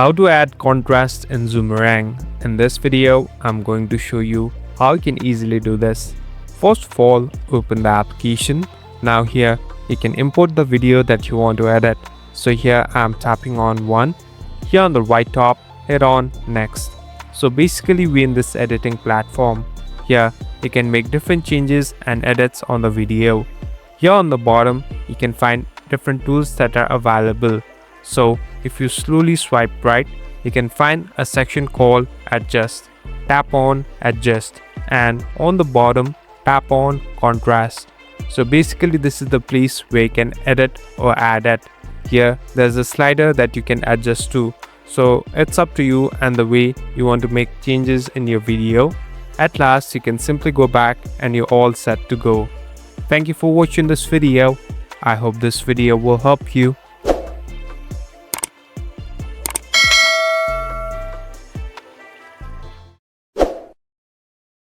How to add contrast in Zoomerang. In this video, I'm going to show you how you can easily do this. First of all, open the application. Now here, you can import the video that you want to edit. So here I'm tapping on one. Here on the right top, hit on next. So basically we're in this editing platform. Here, you can make different changes and edits on the video. Here on the bottom, you can find different tools that are available. So if you slowly swipe right, you can find a section called Adjust. Tap on Adjust and on the bottom, tap on Contrast. So basically this is the place where you can edit or add it. Here there's a slider that you can adjust to. So it's up to you and the way you want to make changes in your video. At last, you can simply go back and you're all set to go. Thank you for watching this video. I hope this video will help you.